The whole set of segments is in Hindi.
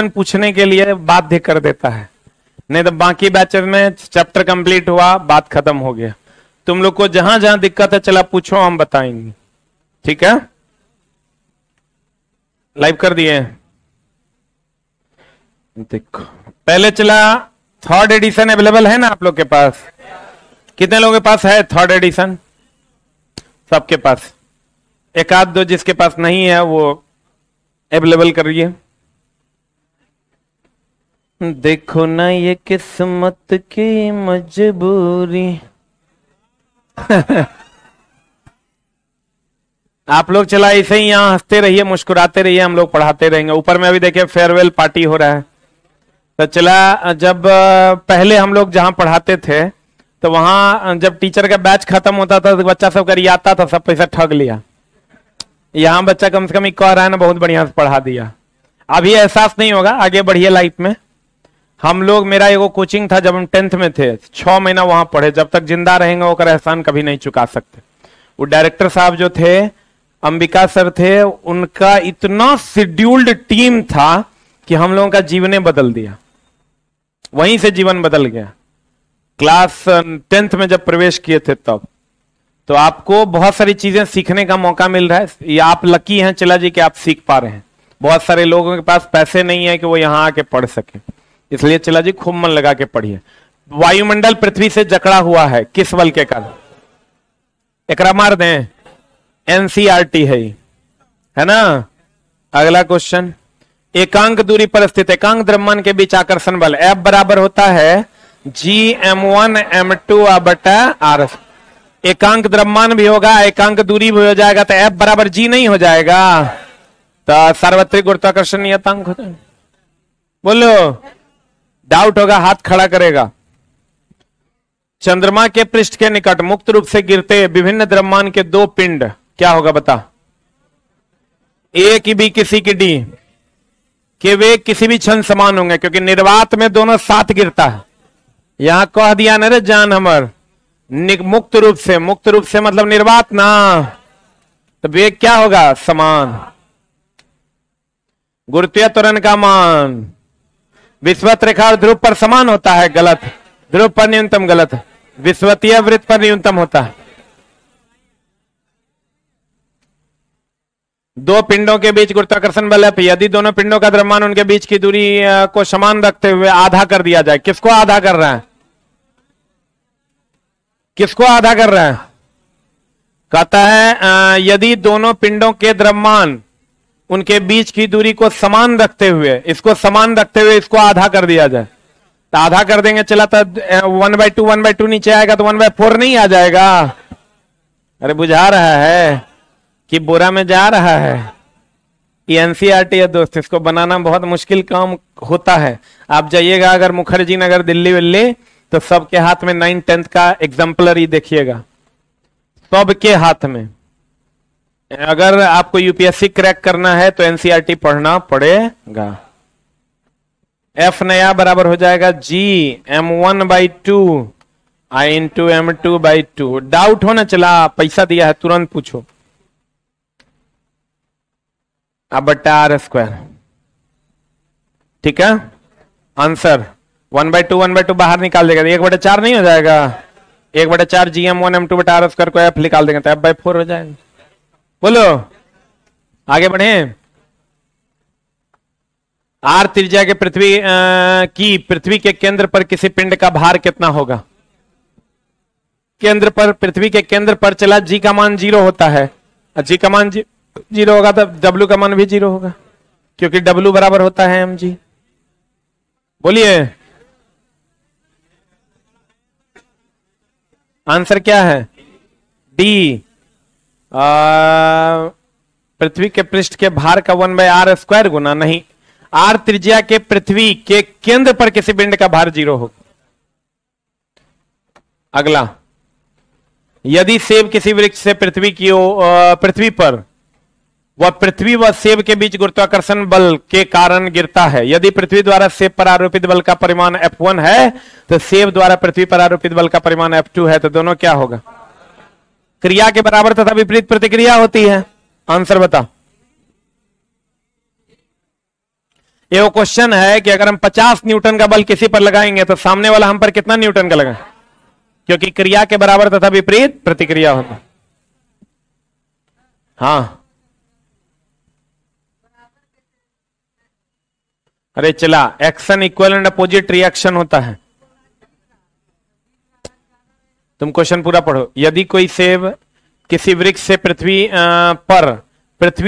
पूछने के लिए बाध्य कर देता है, नहीं तो बाकी बैचेस में चैप्टर कंप्लीट हुआ, बात खत्म हो गया। तुम लोग को जहां जहां दिक्कत है चला पूछो, हम बताएंगे। ठीक है, लाइव कर दिए। देखो पहले चला थर्ड एडिशन अवेलेबल है ना आप लोग के पास? कितने लोगों के पास है थर्ड एडिशन? सबके पास। एक आध दो जिसके पास नहीं है वो अवेलेबल करिए। देखो ना ये किस्मत की मजबूरी। आप लोग चला ऐसे ही यहाँ हंसते रहिए, मुस्कुराते रहिए, हम लोग पढ़ाते रहेंगे। ऊपर में अभी देखिए फेयरवेल पार्टी हो रहा है। तो चला, जब पहले हम लोग जहां पढ़ाते थे तो वहां जब टीचर का बैच खत्म होता था तो बच्चा सब कर आता था, सब पैसा ठग लिया। यहाँ बच्चा कम से कम कह रहा है ना बहुत बढ़िया से पढ़ा दिया। अभी एहसास नहीं होगा, आगे बढ़िए लाइफ में। हम लोग, मेरा एगो कोचिंग था जब हम 10th में थे, 6 महीना वहां पढ़े। जब तक जिंदा रहेंगे वो एहसान कभी नहीं चुका सकते। वो डायरेक्टर साहब जो थे, अंबिका सर थे, उनका इतना शेड्यूल्ड टीम था कि हम लोगों का जीवन बदल दिया, वहीं से जीवन बदल गया। क्लास 10th में जब प्रवेश किए थे तब तो आपको बहुत सारी चीजें सीखने का मौका मिल रहा है। ये आप लकी हैं चला जी कि आप सीख पा रहे हैं। बहुत सारे लोगों के पास पैसे नहीं है कि वो यहां आके पढ़ सके, इसलिए चला जी खूब मन लगा के पढ़िए। वायुमंडल पृथ्वी से जकड़ा हुआ है, किस बल के कारण? एकरा मार दें, एनसीईआरटी है ना। अगला क्वेश्चन, एकांक दूरी पर स्थित एकांक द्रव्यमान के बीच आकर्षण बल F बराबर होता है Gm1m2 बटा R। एकांक द्रव्यमान भी होगा, एकांक दूरी भी हो जाएगा, तो F बराबर G नहीं हो जाएगा? तो सार्वत्रिक गुरुत्वाकर्षण नियतांक होता है। बोलो, डाउट होगा हाथ खड़ा करेगा। चंद्रमा के पृष्ठ के निकट मुक्त रूप से गिरते विभिन्न द्रव्यमान के दो पिंड, क्या होगा बता? ए की बी किसी की डी के वे किसी भी क्षण समान होंगे, क्योंकि निर्वात में दोनों साथ गिरता है। यहां कह दिया न रे जान हमर, मुक्त रूप से मतलब निर्वात ना, तो वेग क्या होगा? समान। गुरुत्वीय त्वरण का मान विषुवत रेखा और ध्रुव पर समान होता है, गलत। ध्रुव पर न्यूनतम, गलत। विषुवतीय वृत्त पर न्यूनतम होता है। दो पिंडों के बीच गुरुत्वाकर्षण बल है, यदि दोनों पिंडों का द्रव्यमान उनके बीच की दूरी को समान रखते हुए आधा कर दिया जाए। किसको आधा कर रहा है? किसको आधा कर रहा है? कहता है यदि दोनों पिंडों के द्रव्यमान उनके बीच की दूरी को समान रखते हुए, इसको समान रखते हुए इसको आधा कर दिया जाए। तो आधा कर देंगे चला तो 1/2 नीचे आएगा, तो 1/4 नहीं आ जाएगा? अरे बुझा रहा है कि बोरा में जा रहा है? ये एनसीईआरटी है दोस्त, इसको बनाना बहुत मुश्किल काम होता है। आप जाइएगा अगर मुखर्जी नगर दिल्ली विल्ली, तो सबके हाथ में 9th 10th का एग्जाम्पलर ही देखिएगा, सबके हाथ में। अगर आपको यूपीएससी क्रैक करना है तो एनसीईआरटी पढ़ना पड़ेगा। F नया बराबर हो जाएगा Gm1/2 I × M2/2। डाउट होना चला, पैसा दिया है तुरंत पूछो। अब बट्टा R², ठीक है। आंसर 1/2 बाहर निकाल देगा, 1/4 नहीं हो जाएगा? 1/4 Gm1m2/R² को F निकाल देंगे तो F/4 हो जाएगा। बोलो, आगे बढ़े। R त्रिज्या के पृथ्वी के केंद्र पर किसी पिंड का भार कितना होगा? केंद्र पर, पृथ्वी के केंद्र पर चला G का मान 0 होता है। G का मान 0 होगा तो W का मान भी 0 होगा, क्योंकि W बराबर होता है mg। बोलिए, आंसर क्या है? डी। पृथ्वी के पृष्ठ के भार का 1/r² गुना, नहीं, R त्रिज्या के पृथ्वी के केंद्र पर किसी पिंड का भार 0 होगा। अगला, यदि सेब किसी वृक्ष से पृथ्वी पर वह पृथ्वी व सेब के बीच गुरुत्वाकर्षण बल के कारण गिरता है, यदि पृथ्वी द्वारा सेब पर आरोपित बल का परिमाण F1 है तो सेब द्वारा पृथ्वी पर आरोपित बल का परिमाण F2 है, तो दोनों क्या होगा? क्रिया के बराबर तथा विपरीत प्रतिक्रिया होती है। आंसर बता। ये वो क्वेश्चन है कि अगर हम 50 न्यूटन का बल किसी पर लगाएंगे तो सामने वाला हम पर कितना न्यूटन का लगा, क्योंकि क्रिया के बराबर तथा विपरीत प्रतिक्रिया होता। हाँ अरे चला, action equal and opposite reaction होता है। तुम क्वेश्चन पूरा पढ़ो। यदि कोई सेब किसी वृक्ष से पृथ्वी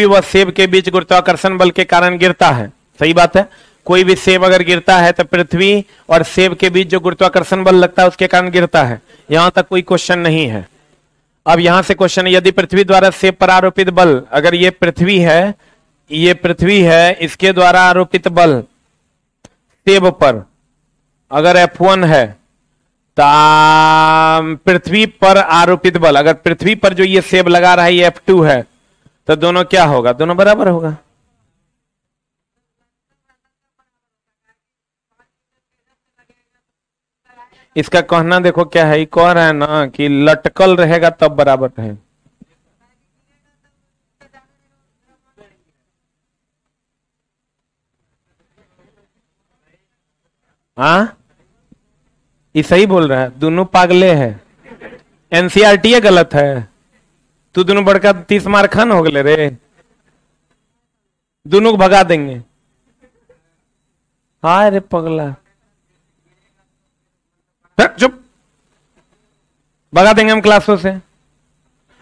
व सेब के बीच गुरुत्वाकर्षण बल के कारण गिरता है, सही बात है। कोई भी सेब अगर गिरता है तो पृथ्वी और सेब के बीच जो गुरुत्वाकर्षण बल लगता है उसके कारण गिरता है। यहां तक कोई क्वेश्चन नहीं है। अब यहां से क्वेश्चन है, यदि पृथ्वी द्वारा सेब पर आरोपित बल, अगर ये पृथ्वी है, इसके द्वारा आरोपित बल सेब पर अगर F1 है, तो पृथ्वी पर आरोपित बल, अगर पृथ्वी पर जो ये सेब लगा रहा है ये F2 है, तो दोनों क्या होगा, दोनों बराबर होगा। इसका कहना देखो क्या है, कह रहा है ना कि लटकल रहेगा तब बराबर है। हाँ ये सही बोल रहा है, दोनों पागले है। एनसीईआरटी गलत है। तू दोनों बड़का 30 मार खान हो गए रे, दोनों को भगा देंगे। हाँ रे पगला, चुप, भगा देंगे हम क्लासों से।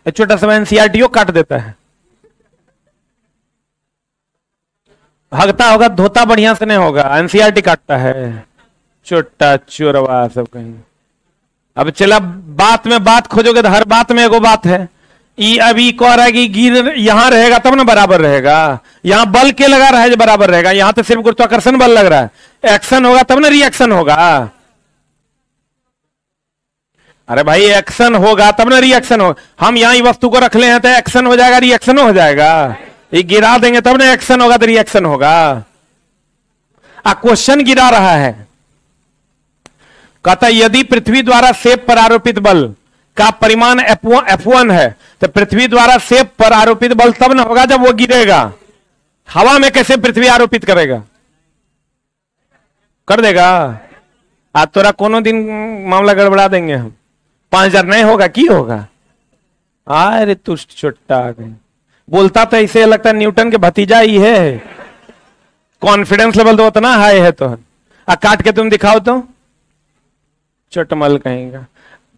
छोटा सा एनसीईआरटी काट देता है। हगता होगा, धोता बढ़िया से नहीं होगा, एनसीईआरटी काटता है। छोटा चोरवा सब कहीं। अब चला, बात में बात खोजोगे तो हर बात में एगो बात है। अभी कह रहा है कि गिर यहां रहेगा तब ना बराबर रहेगा, यहां बल के लगा रहा है जो बराबर रहेगा। यहां तो सिर्फ गुरुत्वाकर्षण बल लग रहा है, एक्शन होगा तब ना रिएक्शन होगा। अरे भाई एक्शन होगा तब ना रिएक्शन होगा। हम यहां वस्तु को रख ले हैं तो एक्शन हो जाएगा, रिएक्शन हो जाएगा। ये गिरा देंगे तब ना एक्शन होगा तो रिएक्शन होगा। क्वेश्चन गिरा रहा है, कहता यदि पृथ्वी द्वारा सेब पर आरोपित बल का परिमाण F1 है, तो पृथ्वी द्वारा सेब पर आरोपित बल तब ना होगा जब वो गिरेगा। हवा में कैसे पृथ्वी आरोपित करेगा, कर देगा। आज तोरा कोनो दिन मामला गड़बड़ा देंगे हम। 5000 नहीं होगा की होगा। अरे तुष्ट छोटा बोलता तो ऐसे लगता है न्यूटन के भतीजा ही है। कॉन्फिडेंस लेवल तो उतना हाई है। तो काट के तुम दिखाओ तो, चटमल कहेगा।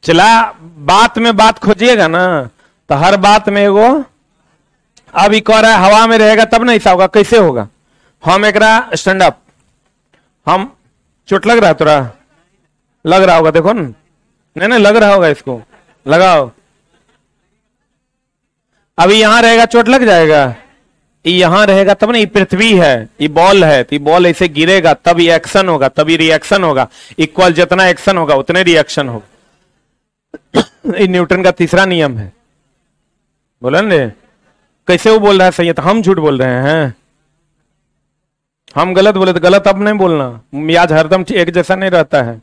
चला, बात में बात खोजिएगा ना तो हर बात में एगो। अब कह रहा है हवा में रहेगा तब ना ऐसा होगा, कैसे होगा। हम एक स्टैंड अप, हम चोट लग रहा है तोरा, लग रहा होगा देखो ना, नहीं लग रहा होगा, इसको लगाओ। अभी यहां रहेगा चोट लग जाएगा, यहां रहेगा तब ना। ये पृथ्वी है, ये बॉल है, तो बॉल ऐसे गिरेगा तब ये एक्शन होगा, तब ये रिएक्शन होगा। इक्वल जितना एक्शन होगा उतने रिएक्शन होगा। ये न्यूटन का तीसरा नियम है। बोला ना, कैसे वो बोल रहा है सही है तो हम झूठ बोल रहे हैं। हम गलत बोले तो गलत अब नहीं बोलना, मियाज हरदम एक जैसा नहीं रहता है।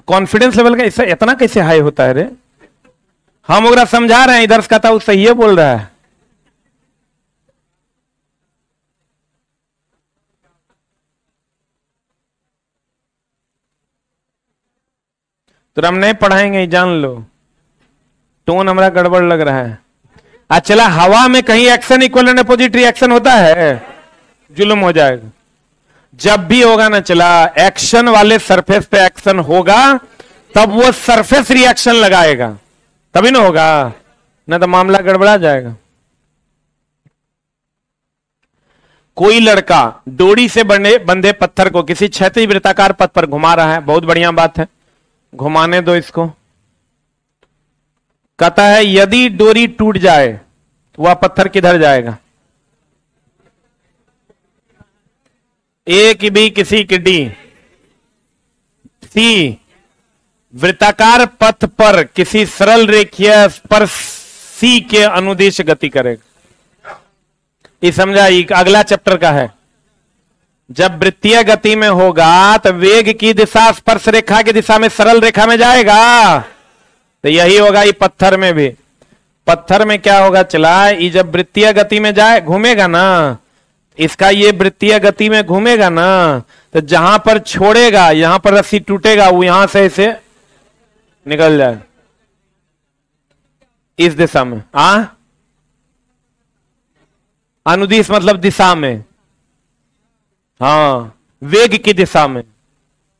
कॉन्फिडेंस लेवल का इससे इतना कैसे हाई होता है रे। हम ओकरा समझा रहे हैं, इधर से कहता वो सही है बोल रहा है। तो हम नहीं पढ़ाएंगे, जान लो। टोन हमारा गड़बड़ लग रहा है। चला, हवा में कहीं action equal and opposite reaction होता है, जुल्म हो जाएगा। जब भी होगा ना चला, एक्शन वाले सरफेस पे एक्शन होगा तब वो सरफेस रिएक्शन लगाएगा, तभी ना होगा, ना तो मामला गड़बड़ा जाएगा। कोई लड़का डोरी से बंधे पत्थर को किसी क्षैतिज वृत्ताकार पथ पर घुमा रहा है। बहुत बढ़िया बात है, घुमाने दो इसको। कहता है यदि डोरी टूट जाए तो वह पत्थर किधर जाएगा। ए की बी किसी की डी। सी वृत्ताकार पथ पर किसी सरल रेखीय स्पर्श सी के अनुदिश गति करेगा। ये समझा, अगला चैप्टर का है। जब वृत्तीय गति में होगा तो वेग की दिशा स्पर्श रेखा की दिशा में सरल रेखा में जाएगा। तो यही होगा ये पत्थर में भी। पत्थर में क्या होगा चला, ये जब वृत्तीय गति में जाए घूमेगा ना इसका ये वृत्तीय गति में घूमेगा ना, तो जहां पर छोड़ेगा यहां पर रस्सी टूटेगा, वो यहां से इसे निकल जाए इस दिशा में। अनुदिश मतलब दिशा में, हाँ वेग की दिशा में,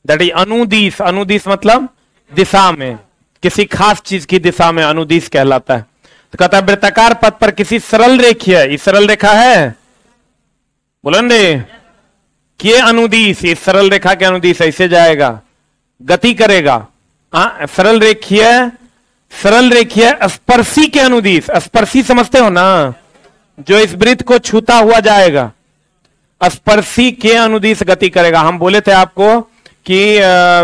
दैट इज अनुदिश। अनुदिश मतलब दिशा में, किसी खास चीज की दिशा में अनुदिश कहलाता है। तो कहता है वृत्ताकार पथ पर किसी सरल रेखीय, ये सरल रेखा है, बोलेंगे कि अनुदिश, इस सरल रेखा के अनुदिश ऐसे जाएगा, गति करेगा। सरल रेखीय, सरल रेखीय स्पर्शी के अनुदिश, स्पर्शी समझते हो ना, जो इस वृत्त को छूता हुआ जाएगा, स्पर्शी के अनुदिश गति करेगा। हम बोले थे आपको कि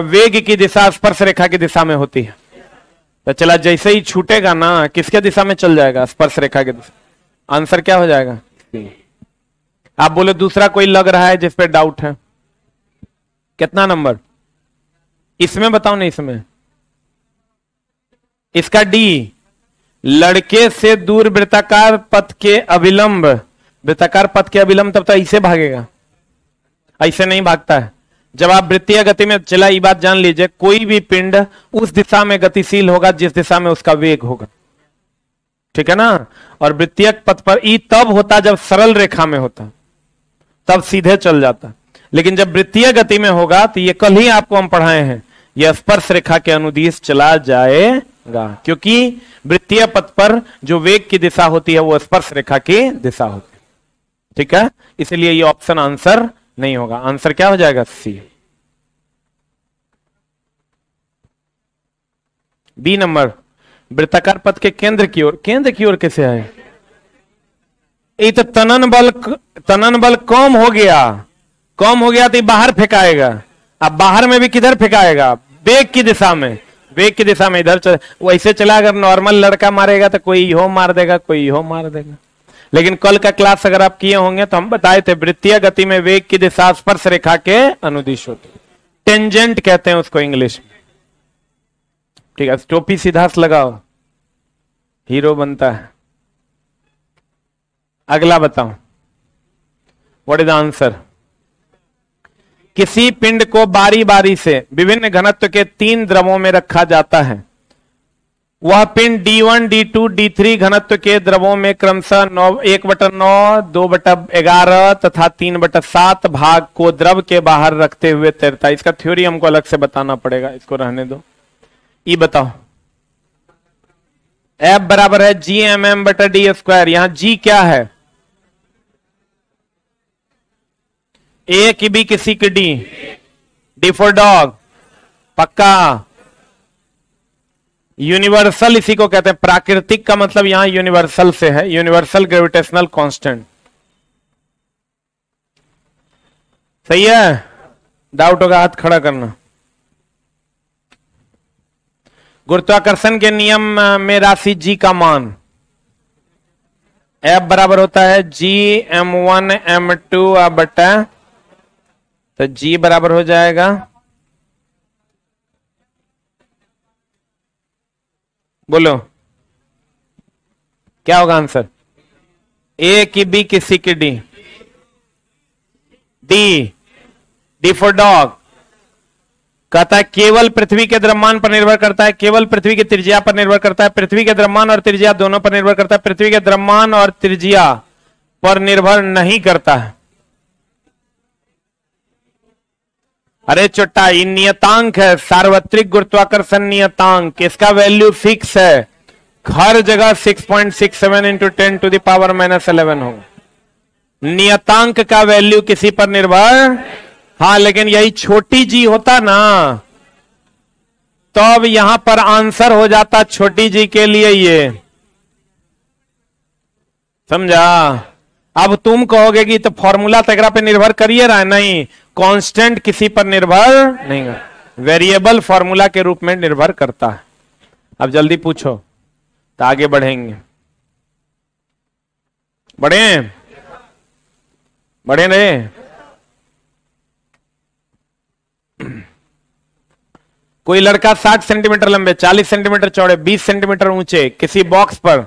वेग की दिशा स्पर्श रेखा की दिशा में होती है, तो चला जैसे ही छूटेगा ना, किसके दिशा में चल जाएगा? स्पर्श रेखा की दिशा। आंसर क्या हो जाएगा? आप बोले दूसरा कोई लग रहा है जिस पे डाउट है? कितना नंबर इसमें बताओ ना, इसमें इसका डी, लड़के से दूर वृत्ताकार पथ के अविलंब, वृत्ताकार पथ के अविलंब तब तो ऐसे भागेगा, ऐसे नहीं भागता है। जब आप वृत्तीय गति में, चला ये बात जान लीजिए, कोई भी पिंड उस दिशा में गतिशील होगा जिस दिशा में उसका वेग होगा, ठीक है ना। और वृत्तीय पथ पर ई तब होता जब सरल रेखा में होता, तब सीधे चल जाता। लेकिन जब वृत्तीय गति में होगा तो ये कल ही आपको हम पढ़ाए हैं, यह स्पर्श रेखा के अनुदिश चला जाएगा, क्योंकि वृत्तीय पथ पर जो वेग की दिशा होती है वो स्पर्श रेखा की दिशा होती है, ठीक है। इसलिए ये ऑप्शन आंसर नहीं होगा। आंसर क्या हो जाएगा? सी। बी नंबर, वृत्ताकार पथ के केंद्र की ओर, केंद्र की ओर कैसे आए? ये तो तनन बल कम हो गया, कम हो गया तो बाहर फेंकाएगा। अब बाहर में भी किधर फेंकाएगा? वेग की दिशा में, वेग की दिशा में इधर वैसे चला। अगर नॉर्मल लड़का मारेगा तो कोई हो मार देगा, कोई हो मार देगा। लेकिन कल का क्लास अगर आप किए होंगे तो हम बताए थे वृत्तीय गति में वेग की दिशा स्पर्श रेखा के अनुदिश होती है, टेंजेंट कहते हैं उसको इंग्लिश में, ठीक है। टोपी सीधा से लगाओ, हीरो बनता है। अगला बताओ, व्हाट इज द आंसर? किसी पिंड को बारी बारी से विभिन्न घनत्व के 3 द्रवों में रखा जाता है। वह पिंड D1, D2, D3 घनत्व के द्रवों में क्रमशः 1/9, 2/11 तथा 3/7 भाग को द्रव के बाहर रखते हुए तैरता है। इसका थ्योरी हमको अलग से बताना पड़ेगा, इसको रहने दो। ये बताओ, F बराबर है Gmm/d²। यहां G क्या है? A की B की C की D, D फॉर डॉग, पक्का। यूनिवर्सल इसी को कहते हैं, प्राकृतिक का मतलब यहां यूनिवर्सल से है, यूनिवर्सल ग्रेविटेशनल कांस्टेंट। सही है? डाउट होगा हाथ खड़ा करना। गुरुत्वाकर्षण के नियम में राशि G का मान F बराबर होता है Gm1 m2 बटा, तो G बराबर हो जाएगा बोलो क्या होगा आंसर? A की B की C की D, D फॉर डॉग। कहता है केवल पृथ्वी के द्रव्यमान पर निर्भर करता है, केवल पृथ्वी की त्रिज्या पर निर्भर करता है। पृथ्वी के द्रव्यमान और त्रिज्या दोनों पर निर्भर करता है, पृथ्वी के द्रव्यमान और त्रिज्या पर निर्भर नहीं करता है। अरे चोट्टा, ये नियतांक है, सार्वत्रिक गुरुत्वाकर्षण नियतांक। इसका वैल्यू फिक्स है, हर जगह 6.67 × 10⁻11 होगा। नियतांक का वैल्यू किसी पर निर्भर, हाँ, लेकिन यही छोटी जी होता ना, तो अब यहां पर आंसर हो जाता छोटी जी के लिए ये, समझा? अब तुम कहोगे कि तो फॉर्मूला तगड़ा पे निर्भर करिए रहा है, नहीं, कांस्टेंट किसी पर निर्भर नहीं है, वेरिएबल फॉर्मूला के रूप में निर्भर करता है। अब जल्दी पूछो तो आगे बढ़ेंगे। बढ़े बढ़े रहे। कोई लड़का 60 सेंटीमीटर लंबे, 40 सेंटीमीटर चौड़े, 20 सेंटीमीटर ऊंचे किसी बॉक्स पर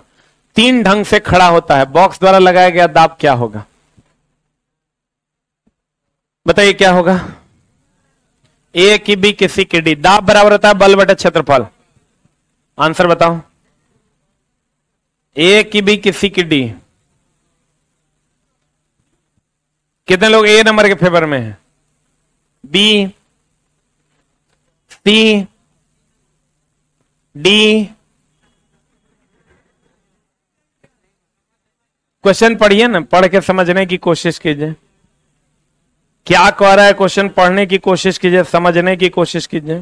3 ढंग से खड़ा होता है। बॉक्स द्वारा लगाया गया दाब क्या होगा? बताइए क्या होगा? ए की बी की सी की डी। दाब बराबर होता है बल बटे क्षेत्रफल। आंसर बताओ। ए की बी की सी की डी। कितने लोग ए नंबर के फेवर में हैं? बी, सी, डी। क्वेश्चन पढ़िए ना, पढ़ के समझने की कोशिश कीजिए। क्या कह रहा है क्वेश्चन, पढ़ने की कोशिश कीजिए, समझने की कोशिश कीजिए।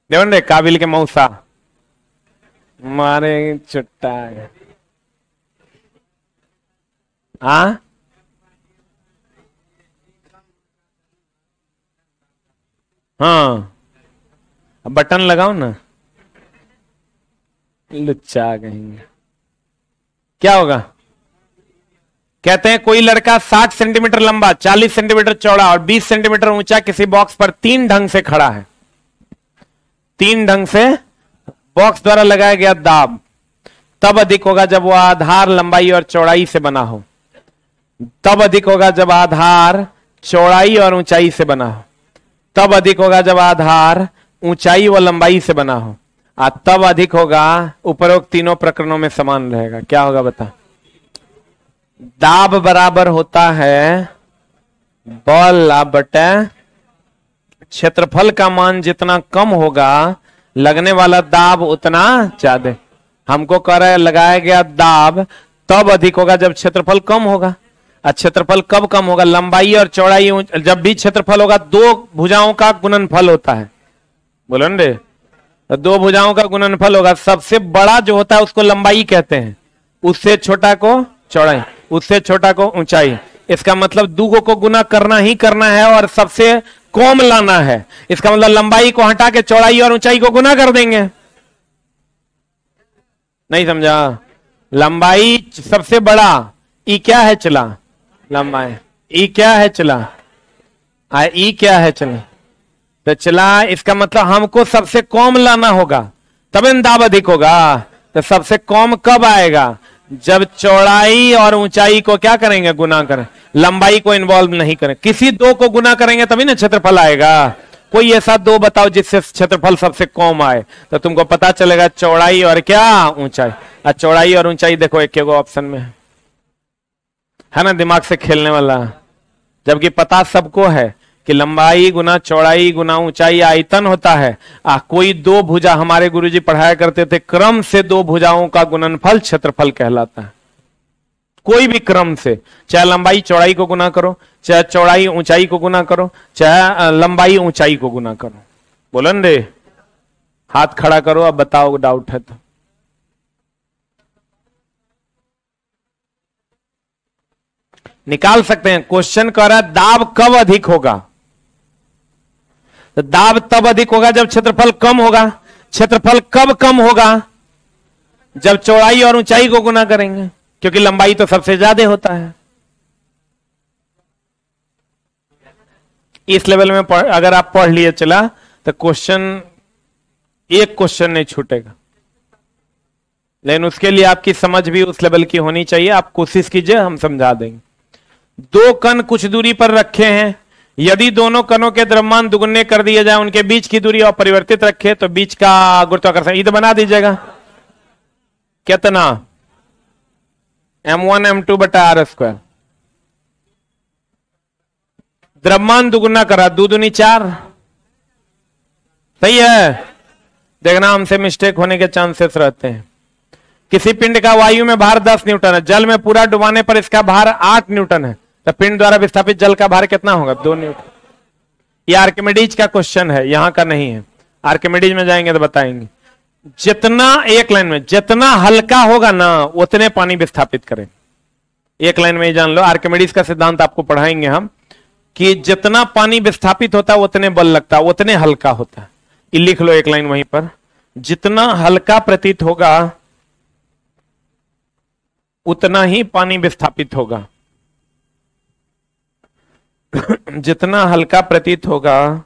देवन रे काबिल के मौसा मारे चुट्टा। हाँ हाँ, बटन लगाओ ना। लुच्चा कहेंगे। क्या होगा? कहते हैं कोई लड़का 60 सेंटीमीटर लंबा, 40 सेंटीमीटर चौड़ा और 20 सेंटीमीटर ऊंचा किसी बॉक्स पर 3 ढंग से खड़ा है। 3 ढंग से बॉक्स द्वारा लगाया गया दाब तब अधिक होगा जब वह आधार लंबाई और चौड़ाई से बना हो। तब अधिक होगा जब आधार चौड़ाई और ऊंचाई से बना हो। तब अधिक होगा जब आधार ऊंचाई व लंबाई से बना हो। तब अधिक होगा, उपरोक्त तीनों प्रकरणों में समान रहेगा। क्या होगा बता? दाब बराबर होता है बल बटे क्षेत्रफल का मान जितना कम होगा लगने वाला दाब उतना ज्यादा। हमको कह रहा है लगाया गया दाब तब अधिक होगा जब क्षेत्रफल कम होगा। क्षेत्रफल कब कम होगा? लंबाई और चौड़ाई। जब भी क्षेत्रफल होगा दो भुजाओं का गुणनफल होता है। बोलो न रे, तो दो भुजाओं का गुणनफल होगा। सबसे बड़ा जो होता है उसको लंबाई कहते हैं, उससे छोटा को चौड़ाई, उससे छोटा को ऊंचाई। इसका मतलब दूगो को गुना करना ही करना है और सबसे कम लाना है। इसका मतलब लंबाई को हटा के चौड़ाई और ऊंचाई को गुना कर देंगे। नहीं समझा? लंबाई सबसे बड़ा, ई क्या है? चला लंबाई। ई क्या है? चला। ई क्या है? चला। तो चला, इसका मतलब हमको सबसे कम लाना होगा तब दाब अधिक होगा। तो सबसे कम कब आएगा? जब चौड़ाई और ऊंचाई को क्या करेंगे? गुना करें। लंबाई को इन्वॉल्व नहीं करें, किसी दो को गुना करेंगे तभी ना क्षेत्रफल आएगा। कोई ऐसा दो बताओ जिससे क्षेत्रफल सबसे कम आए, तो तुमको पता चलेगा चौड़ाई और क्या? ऊंचाई। और चौड़ाई और ऊंचाई देखो एक ऑप्शन में है ना, दिमाग से खेलने वाला। जबकि पता सबको है कि लंबाई गुना चौड़ाई गुना ऊंचाई आयतन होता है। कोई दो भुजा, हमारे गुरुजी पढ़ाया करते थे, क्रम से दो भुजाओं का गुणनफल क्षेत्रफल कहलाता है। कोई भी क्रम से, चाहे लंबाई चौड़ाई को गुना करो, चाहे चौड़ाई ऊंचाई को गुना करो, चाहे लंबाई ऊंचाई को गुना करो। बोलन रे, हाथ खड़ा करो, अब बताओ डाउट है तो। निकाल सकते हैं। क्वेश्चन कह रहा है दाब कब अधिक होगा? तो दाब तब अधिक होगा जब क्षेत्रफल कम होगा। क्षेत्रफल कब कम होगा? जब चौड़ाई और ऊंचाई को गुना करेंगे, क्योंकि लंबाई तो सबसे ज्यादा होता है। इस लेवल में अगर आप पढ़ लिए चला तो क्वेश्चन, एक क्वेश्चन नहीं छूटेगा। लेकिन उसके लिए आपकी समझ भी उस लेवल की होनी चाहिए। आप कोशिश कीजिए, हम समझा देंगे। दो कण कुछ दूरी पर रखे हैं। यदि दोनों कणों के द्रव्यमान दुगुने कर दिए जाए, उनके बीच की दूरी अपरिवर्तित रखे, तो बीच का गुरुत्वाकर्षण इधर बना दीजिएगा। कितना? m1 m2 बटा आर स्क्वायर। द्रव्यमान दुगुना करा, दो दूनी 4। सही है? देखना हमसे मिस्टेक होने के चांसेस रहते हैं। किसी पिंड का वायु में भार 10 न्यूटन है, जल में पूरा डुबाने पर इसका भार 8 न्यूटन है, तो पिंड द्वारा विस्थापित जल का भार कितना होगा? 2 न्यूटन। ये आर्किमिडीज का क्वेश्चन है, यहां का नहीं है। आर्किमिडीज में जाएंगे तो बताएंगे। जितना एक लाइन में जितना हल्का होगा ना उतने पानी विस्थापित करें। एक लाइन में ही जान लो, आर्किमिडीज का सिद्धांत आपको पढ़ाएंगे हम, कि जितना पानी विस्थापित होता है उतने बल लगता है, उतने हल्का होता है। ये लिख लो एक लाइन वहीं पर। जितना हल्का प्रतीत होगा उतना ही पानी विस्थापित होगा। जितना हल्का प्रतीत होगा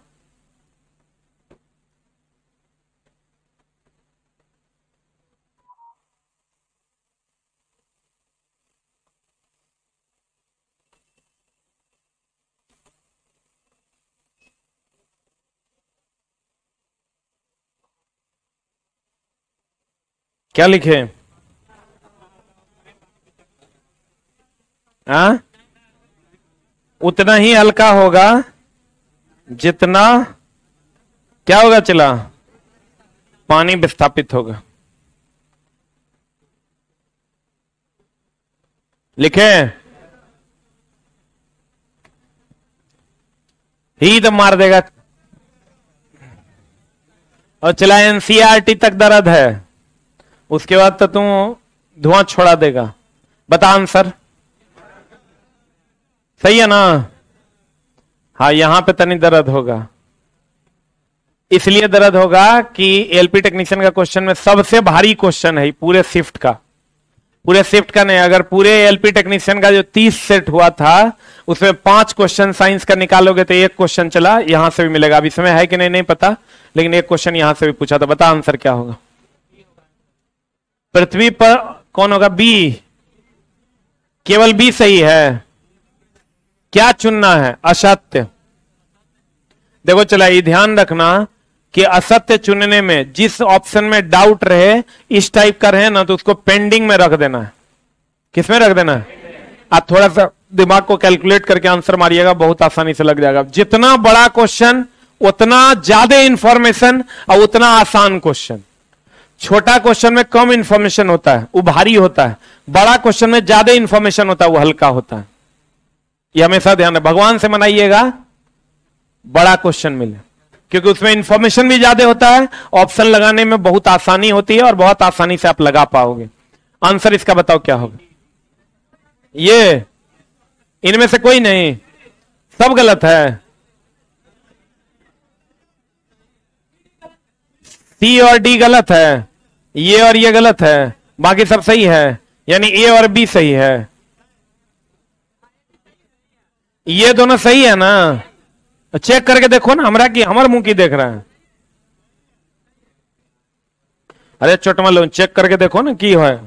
क्या लिखे? उतना ही हल्का होगा जितना क्या होगा चला? पानी विस्थापित होगा। लिखे? ही तो मार देगा। और चला एनसीईआरटी तक दर्द है, उसके बाद तो तू धुआं छोड़ा देगा। बता आंसर। सही है ना? हाँ, यहां पे तनी दर्द होगा। इसलिए दर्द होगा कि एलपी टेक्नीशियन का क्वेश्चन में सबसे भारी क्वेश्चन है पूरे शिफ्ट का। पूरे शिफ्ट का नहीं, अगर पूरे एलपी टेक्नीशियन का जो 30 सेट हुआ था उसमें 5 क्वेश्चन साइंस का निकालोगे तो एक क्वेश्चन चला यहां से भी मिलेगा। अभी समय है कि नहीं पता, लेकिन एक क्वेश्चन यहां से भी पूछा था। बता आंसर क्या होगा? पृथ्वी पर कौन होगा? बी। केवल बी सही है। क्या चुनना है? असत्य। देखो चला, ये ध्यान रखना कि असत्य चुनने में जिस ऑप्शन में डाउट रहे, इस टाइप का रहे ना, तो उसको पेंडिंग में रख देना है। किसमें रख देना है? आप थोड़ा सा दिमाग को कैलकुलेट करके आंसर मारिएगा, बहुत आसानी से लग जाएगा। जितना बड़ा क्वेश्चन उतना ज्यादा इंफॉर्मेशन और उतना आसान क्वेश्चन। छोटा क्वेश्चन में कम इंफॉर्मेशन होता है, वो भारी होता है। बड़ा क्वेश्चन में ज्यादा इंफॉर्मेशन होता है, वो हल्का होता है। ये हमेशा ध्यान है। भगवान से मनाइएगा बड़ा क्वेश्चन मिले, क्योंकि उसमें इंफॉर्मेशन भी ज्यादा होता है, ऑप्शन लगाने में बहुत आसानी होती है और बहुत आसानी से आप लगा पाओगे। आंसर इसका बताओ क्या होगा? ये इनमें से कोई नहीं, सब गलत है। सी और डी गलत है, ये और ये गलत है, बाकी सब सही है। यानी ए और बी सही है। ये दोनों सही है ना? चेक करके देखो ना, हमरा की हमारे मुंह की देख रहा है। अरे चोटमा लो, चेक करके देखो ना की है।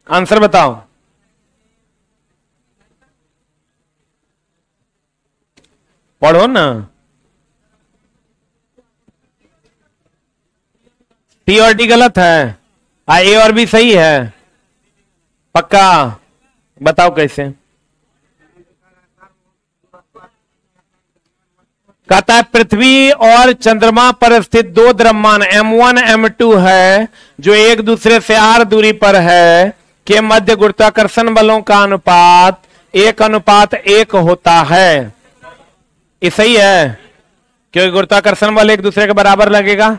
आंसर बताओ। पढ़ो ना। टी और डी गलत है, ए और बी सही है। पक्का? बताओ कैसे? कहता है पृथ्वी और चंद्रमा पर स्थित दो द्रव्यमान M1 M2 है जो एक दूसरे से r दूरी पर है के मध्य गुरुत्वाकर्षण बलों का अनुपात 1:1 होता है। ये सही है, क्योंकि गुरुत्वाकर्षण बल एक दूसरे के बराबर लगेगा।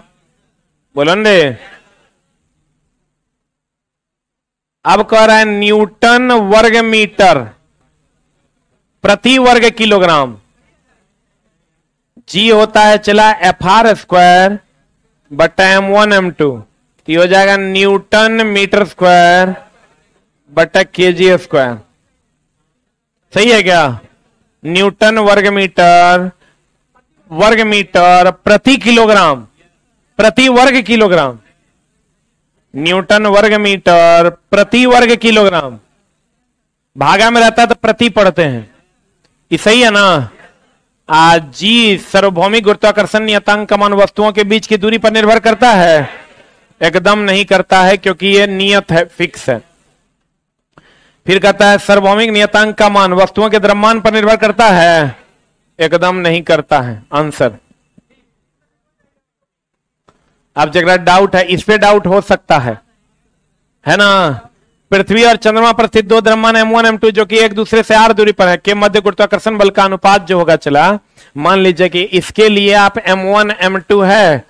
बोलो न रे। अब कह रहा है न्यूटन वर्ग मीटर प्रति वर्ग किलोग्राम। जी होता है चला FR² बटा M1 M2, तो हो जाएगा न्यूटन मीटर स्क्वायर बटा kg²। सही है क्या? न्यूटन वर्ग मीटर प्रति किलोग्राम, प्रति वर्ग किलोग्राम। न्यूटन वर्ग मीटर प्रति वर्ग किलोग्राम। भागा में रहता है तो प्रति पढ़ते हैं। ये सही है ना? जी सार्वभौमिक गुरुत्वाकर्षण नियतांक का मान वस्तुओं के बीच की दूरी पर निर्भर करता है? एकदम नहीं करता है, क्योंकि ये नियत है, फिक्स है। फिर कहता है सार्वभौमिक नियतांक का मान वस्तुओं के द्रव्यमान पर निर्भर करता है? एकदम नहीं करता है। आंसर। अब जगह डाउट है, इस पे डाउट हो सकता है ना? पृथ्वी और चंद्रमा पर स्थित दो द्रव्यमान M1 M2 जो कि एक दूसरे से r दूरी पर है के मध्य गुरुत्वाकर्षण बल का अनुपात जो होगा चला, मान लीजिए कि इसके लिए आप M1 M2 है,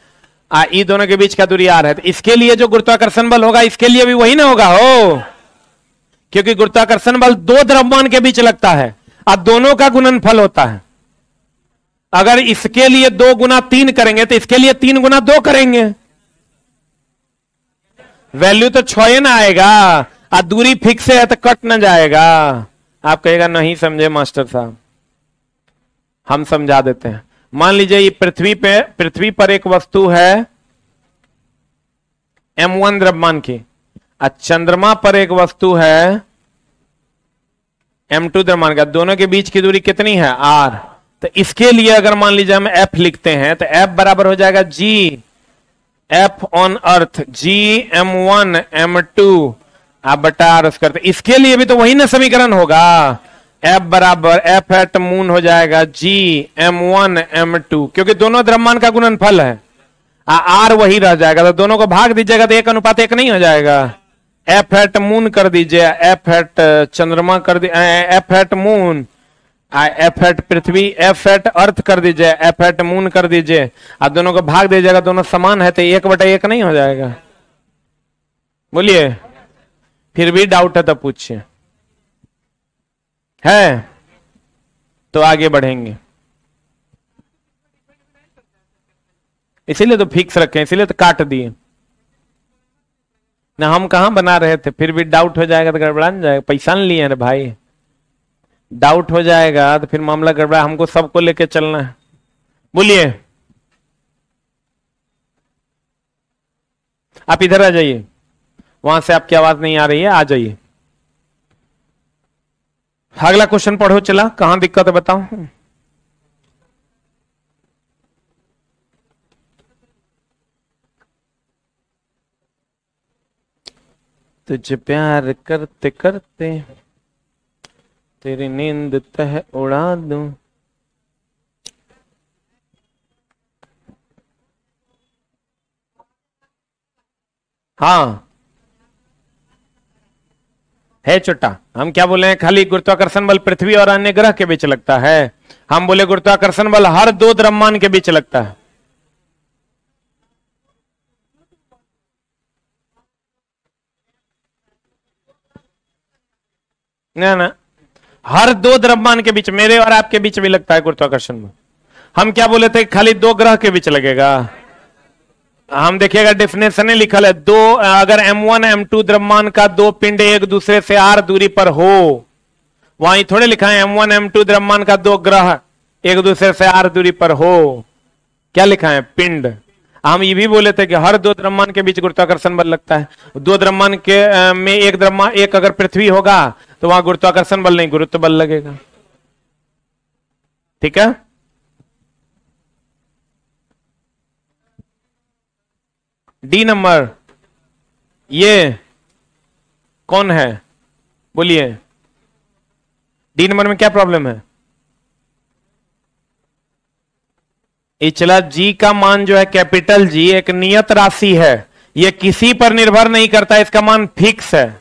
ई दोनों के बीच का दूरी r है, तो इसके लिए जो गुरुत्वाकर्षण बल होगा इसके लिए भी वही ना होगा हो, क्योंकि गुरुत्वाकर्षण बल दो द्रव्यमान के बीच लगता है और दोनों का गुणनफल होता है। अगर इसके लिए 2 गुना 3 करेंगे तो इसके लिए 3 गुना 2 करेंगे, वैल्यू तो 6 ना आएगा और दूरी फिक्स है तो कट ना जाएगा। आप कहेगा नहीं समझे मास्टर साहब, हम समझा देते हैं। मान लीजिए ये पृथ्वी पर एक वस्तु है M1 द्रव्यमान की, और चंद्रमा पर एक वस्तु है M2 द्रव्यमान का। दोनों के बीच की दूरी कितनी है? r। तो इसके लिए अगर मान लीजिए हम F लिखते हैं तो F बराबर हो जाएगा G F on earth G m1 m2 आप बटा आर स्क्वायर। इसके लिए भी तो वही ना समीकरण होगा, एफ बराबर एफ एट मून हो जाएगा G m1 m2, क्योंकि दोनों द्रव्यमान का गुणनफल है, आर वही रह जाएगा, तो दोनों को भाग दीजिएगा तो 1:1 नहीं हो जाएगा। एफ एट मून कर दीजिए, एफ एट चंद्रमा कर दीजिए, F at moon, F at पृथ्वी, एफ एट अर्थ कर दीजिए, एफ एट मून कर दीजिए, आप दोनों को भाग दीजिएगा, दोनों समान है तो 1/1 नहीं हो जाएगा। बोलिए, फिर भी डाउट है तो पूछिए, है तो आगे बढ़ेंगे। इसीलिए तो फिक्स रखे, इसीलिए तो काट दिए ना, हम कहां बना रहे थे, फिर भी डाउट हो जाएगा तो गड़बड़ा जाएगा। पैसा नहीं लिए रे भाई, डाउट हो जाएगा तो फिर मामला गड़बड़ा, हमको सबको लेके चलना है। बोलिए, आप इधर आ जाइए, वहां से आपकी आवाज नहीं आ रही है, आ जाइए। अगला क्वेश्चन पढ़ो, चला कहां दिक्कत है बताओ। तुझे प्यार करते करते तेरी नींद तह उड़ा दूं। हाँ है छोटा, हम क्या बोले हैं, खाली गुरुत्वाकर्षण बल पृथ्वी और अन्य ग्रह के बीच लगता है। हम बोले गुरुत्वाकर्षण बल हर दो द्रव्यमान के बीच लगता है। ना हर दो द्रव्यमान के बीच, मेरे और आपके बीच भी लगता है गुरुत्वाकर्षण बल। हम क्या बोले थे, खाली दो ग्रह के बीच लगेगा। हम देखिएगा डेफिनेशन में लिखल है, दो अगर m1 m2 द्रव्यमान का दो पिंड एक दूसरे से r दूरी पर हो, वहीं थोड़े लिखा है m1 m2 द्रव्यमान का दो ग्रह एक दूसरे से r दूरी पर हो, क्या लिखा है, पिंड। हम ये भी बोले थे कि हर दो द्रव्यमान के बीच गुरुत्वाकर्षण बल लगता है। दो द्रव्यमान के में एक द्रव्यमान, एक अगर पृथ्वी होगा तो वहां गुरुत्वाकर्षण बल नहीं, गुरुत्व बल लगेगा। ठीक है, डी नंबर ये कौन है, बोलिए, डी नंबर में क्या प्रॉब्लम है। ये चला, जी का मान जो है कैपिटल जी एक नियत राशि है, ये किसी पर निर्भर नहीं करता, इसका मान फिक्स है।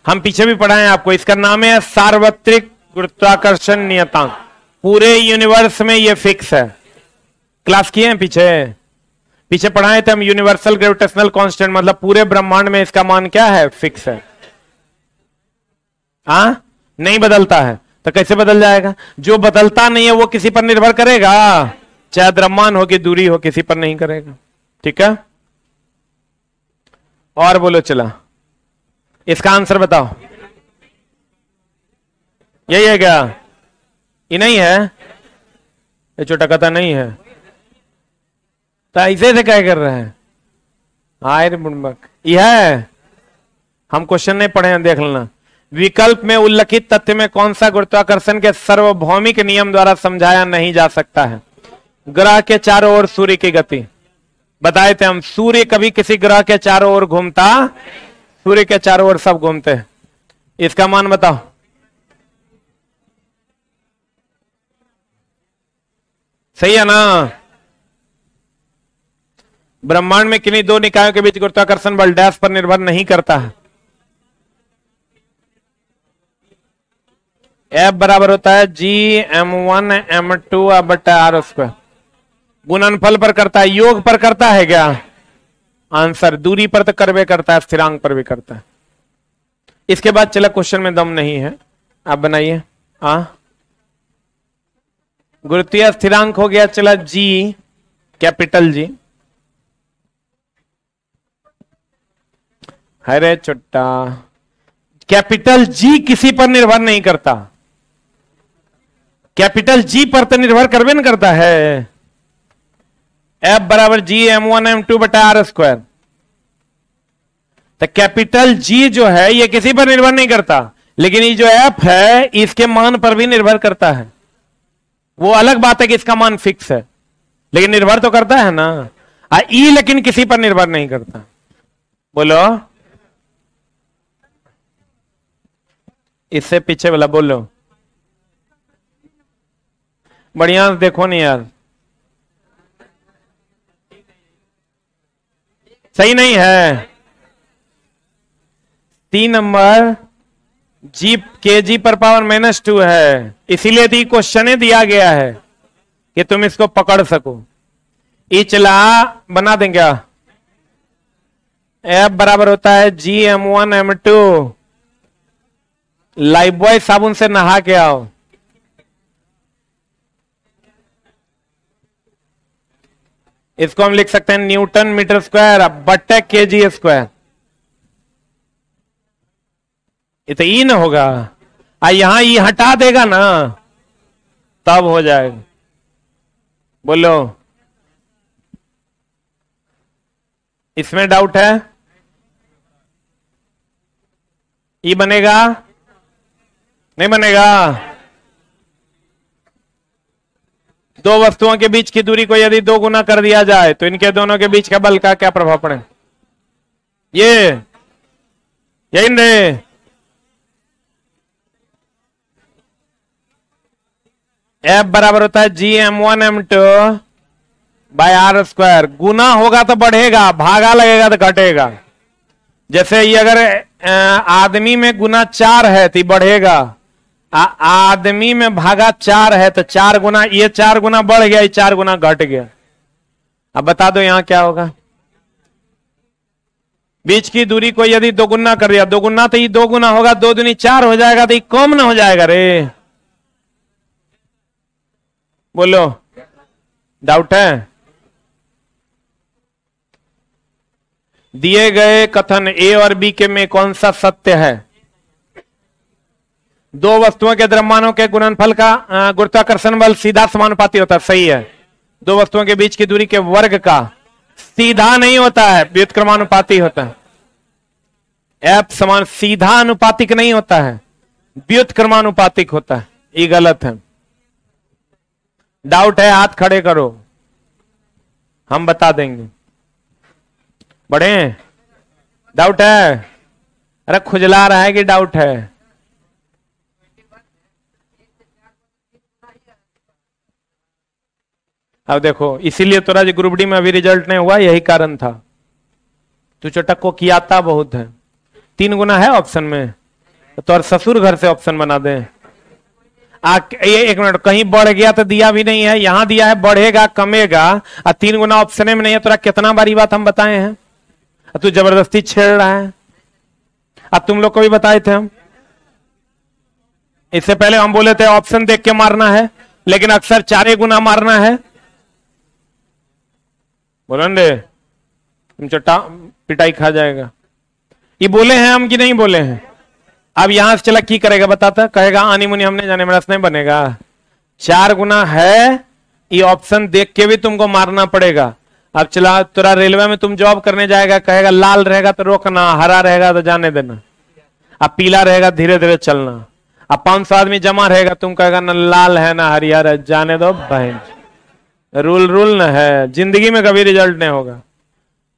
हम पीछे भी पढ़ाए आपको, इसका नाम है सार्वत्रिक गुरुत्वाकर्षण नियतांक। पूरे यूनिवर्स में ये फिक्स है। क्लास किए हैं पीछे पढ़ाए थे हम, यूनिवर्सल ग्रेविटेशनल कांस्टेंट, मतलब पूरे ब्रह्मांड में इसका मान क्या है, फिक्स है। नहीं बदलता है, तो कैसे बदल जाएगा। जो बदलता नहीं है वो किसी पर निर्भर करेगा, चाहे द्रव्यमान हो कि दूरी हो, किसी पर नहीं करेगा। ठीक है, और बोलो, चला इसका आंसर बताओ। यही है क्या, ये नहीं है, ये छोटा कथा नहीं है, तो ऐसे से क्या कर रहे हैं, हाय रे बुड़बक। यह है, हम क्वेश्चन नहीं पढ़े हैं, देख लेना। विकल्प में उल्लिखित तथ्य में कौन सा गुरुत्वाकर्षण के सार्वभौमिक नियम द्वारा समझाया नहीं जा सकता है। ग्रह के चारों ओर सूर्य की गति बताए थे हम, सूर्य कभी किसी ग्रह के चारों ओर घूमता, सूर्य के चारों ओर सब घूमते हैं। इसका मान बताओ। सही है ना। ब्रह्मांड में किन्हीं दो निकायों के बीच गुरुत्वाकर्षण बल डैश पर निर्भर नहीं करता है। F बराबर होता है G m1 m2 बटा आर स्क्वायर। गुणनफल पर करता है, योग पर करता है क्या, आंसर दूरी पर तो करवे करता है, स्थिरांक पर भी करता है। इसके बाद चला, क्वेश्चन में दम नहीं है, आप बनाइए। गुरुत्वीय स्थिरांक हो गया, चला G, कैपिटल G। अरे छोटा, कैपिटल G किसी पर निर्भर नहीं करता, कैपिटल G पर तो निर्भर करवे न करता है। F बराबर G m1 m2 बटा आर स्क्वायर। तो कैपिटल G जो है ये किसी पर निर्भर नहीं करता, लेकिन ये जो F है इसके मान पर भी निर्भर करता है। वो अलग बात है कि इसका मान फिक्स है। लेकिन निर्भर तो करता है ना। ई लेकिन किसी पर निर्भर नहीं करता। बोलो, इससे पीछे वाला बोलो, बढ़िया देखो नहीं यार, सही नहीं है। 3 नंबर जी के जी पर पावर -2 है, इसीलिए तो क्वेश्चन दिया गया है कि तुम इसको पकड़ सको। ई चला बना दें क्या? एफ बराबर होता है GM1M2। लाइफबॉय साबुन से नहा के आओ। इसको हम लिख सकते हैं न्यूटन मीटर स्क्वायर बटे केजी स्क्वायर। ये तो ई न होगा, यहां ई हटा देगा ना तब हो जाएगा। बोलो, इसमें डाउट है? ई बनेगा नहीं बनेगा? दो वस्तुओं के बीच की दूरी को यदि 2 गुना कर दिया जाए तो इनके दोनों के बीच का बल का क्या प्रभाव पड़े? ये यही रे, F बराबर होता है GM1M2 बाय R स्क्वायर। गुना होगा तो बढ़ेगा, भागा लगेगा तो घटेगा। जैसे ये अगर आदमी में गुना 4 है तो बढ़ेगा, आदमी में भागा 4 है तो 4 गुना, ये 4 गुना बढ़ गया, ये 4 गुना घट गया। अब बता दो यहां क्या होगा? बीच की दूरी को यदि 2 गुना कर दिया, 2 गुना तो ये 2 गुना होगा, 2 दूनी 4 हो जाएगा, तो ये कम ना हो जाएगा रे? बोलो, डाउट है? दिए गए कथन ए और बी के में कौन सा सत्य है? 2 वस्तुओं के द्रव्यमानों के गुणनफल का गुरुत्वाकर्षण बल सीधा समानुपाती होता है। सही है। 2 वस्तुओं के बीच की दूरी के वर्ग का सीधा नहीं होता है, व्युत्क्रमानुपाती होता है। एफ समान सीधा अनुपातिक नहीं होता है, व्युत्क्रमानुपातिक होता है। ये गलत है। डाउट है? हाथ खड़े करो, हम बता देंगे। बड़े डाउट है? अरे खुजला रहा है कि डाउट है? अब देखो, इसीलिए तोरा जो ग्रुप डी में अभी रिजल्ट नहीं हुआ, यही कारण था। तू चटक को कियाता बहुत है। 3 गुना है ऑप्शन में, तो और ससुर घर से ऑप्शन बना दे। ये 1 मिनट, कहीं बढ़ गया तो दिया भी नहीं है, यहां दिया है बढ़ेगा कमेगा, और 3 गुना ऑप्शन में नहीं है। तोरा कितना बारी बात हम बताए हैं, तू जबरदस्ती छेड़ रहा है। अब तुम लोग को भी बताए थे हम, इससे पहले हम बोले थे ऑप्शन देख के मारना है, लेकिन अक्सर 4 गुना मारना है। बोलो रे, तुम चट्टा पिटाई खा जाएगा। ये बोले हैं हम कि नहीं बोले हैं? अब यहां से चला की करेगा बताता, कहेगा आनी मुनी हमने जाने में रस नहीं बनेगा। 4 गुना है, ये ऑप्शन देख के भी तुमको मारना पड़ेगा। अब चला तुरा रेलवे में तुम जॉब करने जाएगा, कहेगा लाल रहेगा तो रोकना, हरा रहेगा तो जाने देना, अब पीला रहेगा धीरे धीरे चलना। अब 500 आदमी जमा रहेगा, तुम कहेगा ना लाल है ना हरियर है, जाने दो बहन। रूल न है, जिंदगी में कभी रिजल्ट नहीं होगा।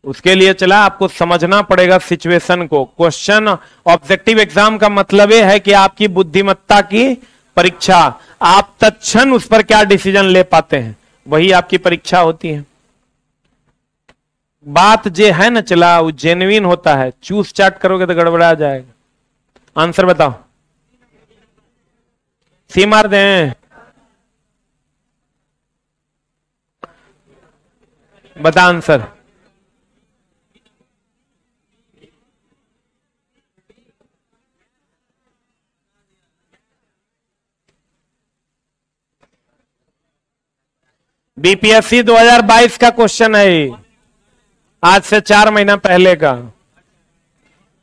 उसके लिए चला आपको समझना पड़ेगा सिचुएशन को। क्वेश्चन ऑब्जेक्टिव एग्जाम का मतलब यह है कि आपकी बुद्धिमत्ता की परीक्षा, आप तत्क्षण उस पर क्या डिसीजन ले पाते हैं, वही आपकी परीक्षा होती है। बात जे है ना चला, वो जेन्युइन होता है। चूस चाट करोगे तो गड़बड़ा जाएगा। आंसर बताओ, सी मार दें? बता आंसर। बीपीएससी 2022 का क्वेश्चन है, आज से 4 महीना पहले का।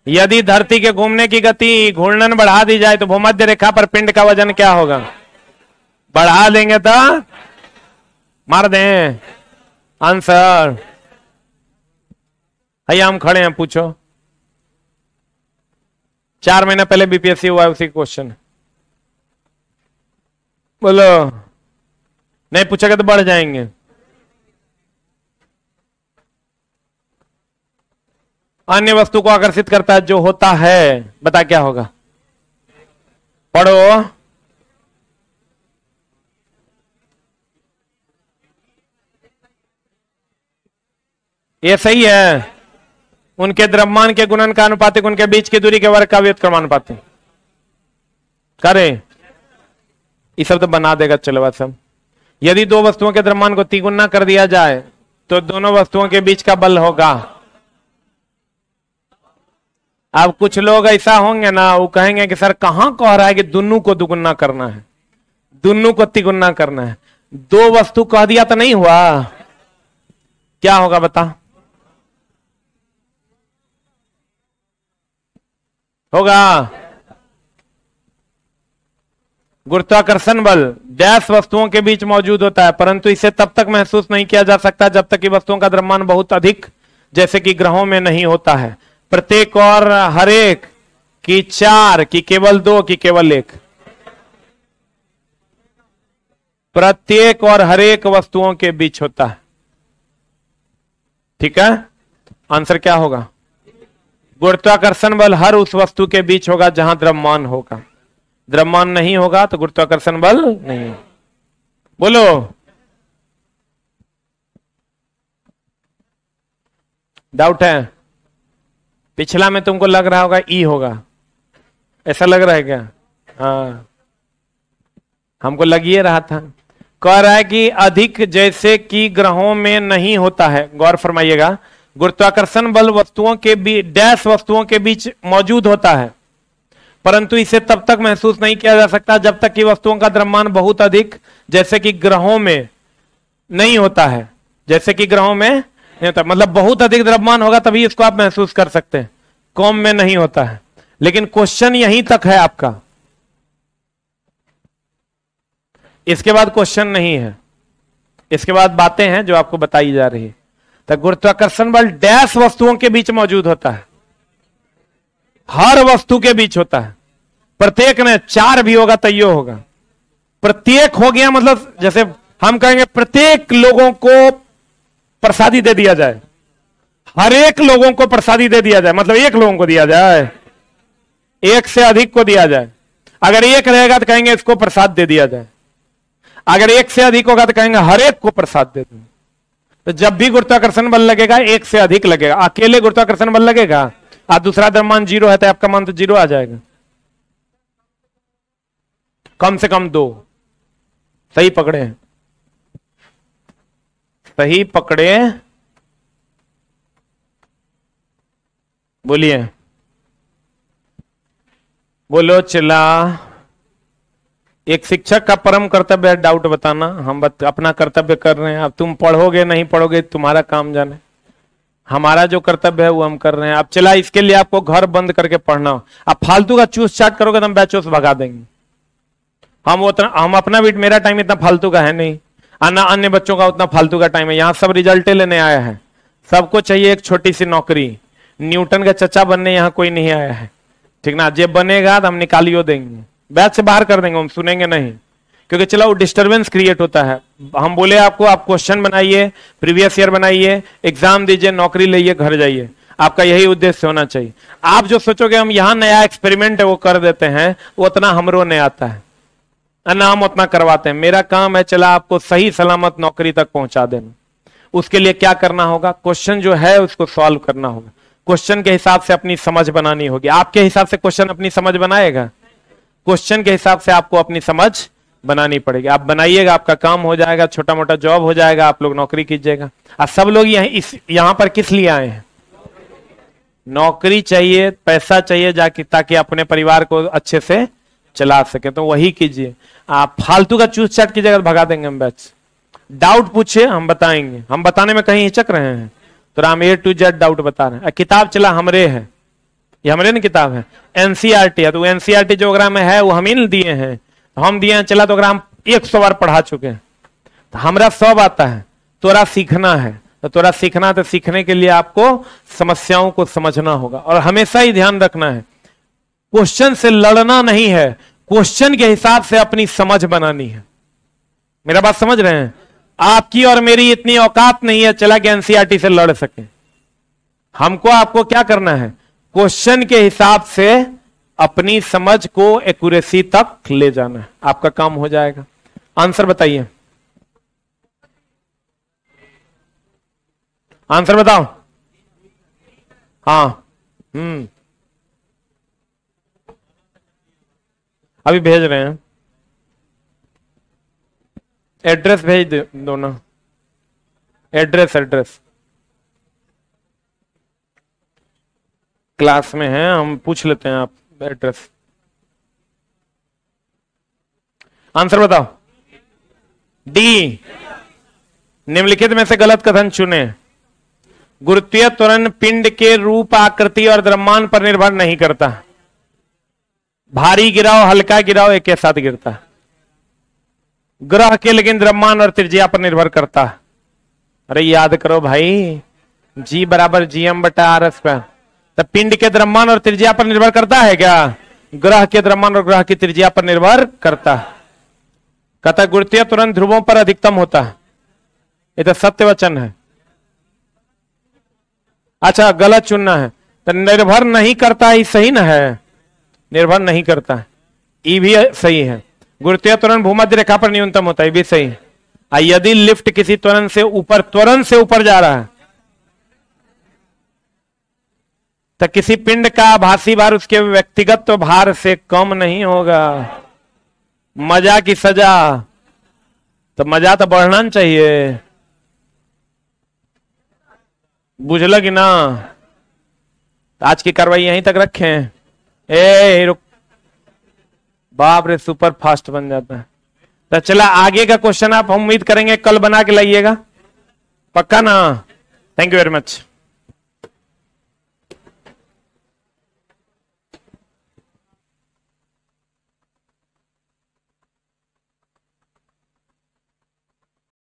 यदि धरती के घूमने की गति घूर्णन बढ़ा दी जाए तो भूमध्य रेखा पर पिंड का वजन क्या होगा? बढ़ा देंगे तो मार दें। आंसर है, हम खड़े हैं, पूछो। 4 महीना पहले बीपीएससी हुआ है, उसी क्वेश्चन। बोलो, नहीं पूछेगा तो बढ़ जाएंगे। अन्य वस्तु को आकर्षित करता है जो होता है, बता क्या होगा? पढ़ो। ये सही है। उनके द्रव्यमान के गुणन का अनुपातिक उनके बीच की दूरी के वर्ग का व्युत्क्रमानुपातिक करे। ये सब तो बना देगा। चलो सब, यदि दो वस्तुओं के द्रव्यमान को तिगुना कर दिया जाए तो दोनों वस्तुओं के बीच का बल होगा। अब कुछ लोग ऐसा होंगे ना, वो कहेंगे कि सर कहां कह रहा है कि दोनों को दुगुना करना है, दोनों को तिगुना करना है। दो वस्तु कह दिया तो नहीं हुआ, क्या होगा बता? होगा गुरुत्वाकर्षण बल डैश वस्तुओं के बीच मौजूद होता है, परंतु इसे तब तक महसूस नहीं किया जा सकता जब तक कि वस्तुओं का द्रव्यमान बहुत अधिक जैसे कि ग्रहों में नहीं होता है। प्रत्येक और हर एक की चार की केवल दो की केवल एक, प्रत्येक और हर एक वस्तुओं के बीच होता है। ठीक है, आंसर क्या होगा? गुरुत्वाकर्षण बल हर उस वस्तु के बीच होगा जहां द्रव्यमान होगा। द्रव्यमान नहीं होगा तो गुरुत्वाकर्षण बल नहीं। बोलो। डाउट है? पिछला में तुमको लग रहा होगा ई होगा, ऐसा लग रहा है क्या? हाँ, हमको लग ही रहा था। कह रहा है कि अधिक जैसे कि ग्रहों में नहीं होता है। गौर फरमाइएगा, गुरुत्वाकर्षण बल वस्तुओं के बीच डैश वस्तुओं के बीच मौजूद होता है, परंतु इसे तब तक महसूस नहीं किया जा सकता जब तक कि वस्तुओं का द्रव्यमान बहुत अधिक जैसे कि ग्रहों में नहीं होता है। जैसे कि ग्रहों में नहीं होता, मतलब बहुत अधिक द्रव्यमान होगा तभी इसको आप महसूस कर सकते हैं, कम में नहीं होता है। लेकिन क्वेश्चन यहीं तक है आपका, इसके बाद क्वेश्चन नहीं है, इसके बाद बातें हैं जो आपको बताई जा रही है। तो गुरुत्वाकर्षण बल डैश वस्तुओं के बीच मौजूद होता है, हर वस्तु के बीच होता है। प्रत्येक ने चार भी होगा तो यो होगा। प्रत्येक हो गया मतलब जैसे हम कहेंगे प्रत्येक लोगों को प्रसादी दे दिया जाए, हर एक लोगों को प्रसादी दे दिया जाए, मतलब एक लोगों को दिया जाए, एक से अधिक को दिया जाए। अगर एक रहेगा तो कहेंगे इसको प्रसाद दे दिया जाए, अगर एक से अधिक होगा तो कहेंगे हर एक को प्रसाद दे दो। तो जब भी गुरुत्वाकर्षण बल लगेगा एक से अधिक लगेगा। अकेले गुरुत्वाकर्षण बल लगेगा और दूसरा द्रव्यमान जीरो है तो आपका मान तो जीरो आ जाएगा। कम से कम दो। सही पकड़े हैं, सही पकड़े, बोलिए, बोलो चिल्ला। एक शिक्षक का परम कर्तव्य है डाउट बताना। हम अपना कर्तव्य कर रहे हैं, अब तुम पढ़ोगे नहीं पढ़ोगे तुम्हारा काम जाने, हमारा जो कर्तव्य है वो हम कर रहे हैं। अब चला, इसके लिए आपको घर बंद करके पढ़ना हो। आप फालतू का चूस चाट करोगे तो हम बैचों भगा देंगे। हम अपना भी, मेरा टाइम इतना फालतू का है नहीं, ना अन्य बच्चों का उतना फालतू का टाइम है। यहाँ सब रिजल्टे लेने आया है, सबको चाहिए एक छोटी सी नौकरी। न्यूटन का चचा बनने यहाँ कोई नहीं आया है, ठीक ना। जब बनेगा तो हम निकालियो देंगे, बैच से बाहर कर देंगे, हम सुनेंगे नहीं। क्योंकि चलो डिस्टरबेंस क्रिएट होता है। हम बोले आपको, आप क्वेश्चन बनाइए, प्रीवियस ईयर बनाइए, एग्जाम दीजिए, नौकरी लीजिए, घर जाइए। आपका यही उद्देश्य होना चाहिए। आप जो सोचोगे हम यहाँ नया एक्सपेरिमेंट है वो कर देते हैं, वो उतना हमरो नहीं आता है ना, हम उतना करवाते हैं। मेरा काम है चला आपको सही सलामत नौकरी तक पहुंचा देना। उसके लिए क्या करना होगा? क्वेश्चन जो है उसको सॉल्व करना होगा, क्वेश्चन के हिसाब से अपनी समझ बनानी होगी। आपके हिसाब से क्वेश्चन अपनी समझ बनाएगा, क्वेश्चन के हिसाब से आपको अपनी समझ बनानी पड़ेगी। आप बनाइएगा, आपका काम हो जाएगा, छोटा मोटा जॉब हो जाएगा, आप लोग नौकरी कीजिएगा। और सब लोग यहाँ पर किस लिए आए हैं? नौकरी चाहिए, पैसा चाहिए जाके, ताकि अपने परिवार को अच्छे से चला सके, तो वही कीजिए। आप फालतू का चूस चाट कीजिएगा तो भगा देंगे हम बैच। डाउट पूछिए, हम बताएंगे। हम बताने में कहीं हिचक रहे हैं तो हम A to Z डाउट बता रहे हैं। किताब चला हमरे है, ये हमरे ना किताब है, NCERT है, तो NCERT जो में है वो हम ही दिए हैं, हम दिए हैं। चला तो हम 100 बार पढ़ा चुके हैं, तो हमरा सब आता है, तोरा सीखना है। तो तोरा सीखना, तो सीखने के लिए आपको समस्याओं को समझना होगा। और हमेशा ही ध्यान रखना है, क्वेश्चन से लड़ना नहीं है, क्वेश्चन के हिसाब से अपनी समझ बनानी है। मेरा बात समझ रहे हैं? आपकी और मेरी इतनी औकात नहीं है चला कि NCERT से लड़ सके। हमको आपको क्या करना है, क्वेश्चन के हिसाब से अपनी समझ को एक्यूरेसी तक ले जाना है, आपका काम हो जाएगा। आंसर बताइए, आंसर बताओ। हाँ, अभी भेज रहे हैं, एड्रेस भेज दो ना, एड्रेस क्लास में है, हम पूछ लेते हैं, आप एड्रेस। आंसर बताओ। डी, निम्नलिखित में से गलत कथन चुने। गुरुत्वीय त्वरण पिंड के रूप, आकृति और द्रव्यमान पर निर्भर नहीं करता। भारी गिराव हल्का गिराव एक के साथ गिरता है। ग्रह के लेकिन द्रव्यमान और त्रिज्या पर निर्भर करता है। अरे याद करो भाई, G बराबर GM/R²। तो पिंड के द्रव्यमान और त्रिज्या पर निर्भर करता है क्या? ग्रह के द्रव्यमान और ग्रह की त्रिज्या पर निर्भर करता है। कहता गुरुत्वीय त्वरण ध्रुवों पर अधिकतम होता है। ये तो सत्य वचन है। अच्छा, गलत चुनना है तो निर्भर नहीं करता ही सही ना है, निर्भर नहीं करता है, ये भी सही है। गुरुत्वीय त्वरण भूमध्य रेखा पर न्यूनतम होता है, ये भी सही है। यदि लिफ्ट किसी त्वरण से ऊपर जा रहा है तो किसी पिंड का आभासी भार उसके व्यक्तिगत भार से कम नहीं होगा। मजा की सजा, तो मजा तो बढ़ना चाहिए, बुझल कि ना। आज की कार्रवाई यहीं तक रखें। ए रुक, बाप रे, सुपर फास्ट बन जाता है। तो चला आगे का क्वेश्चन आप हम उम्मीद करेंगे कल बना के लाइएगा, पक्का ना। Thank you very much.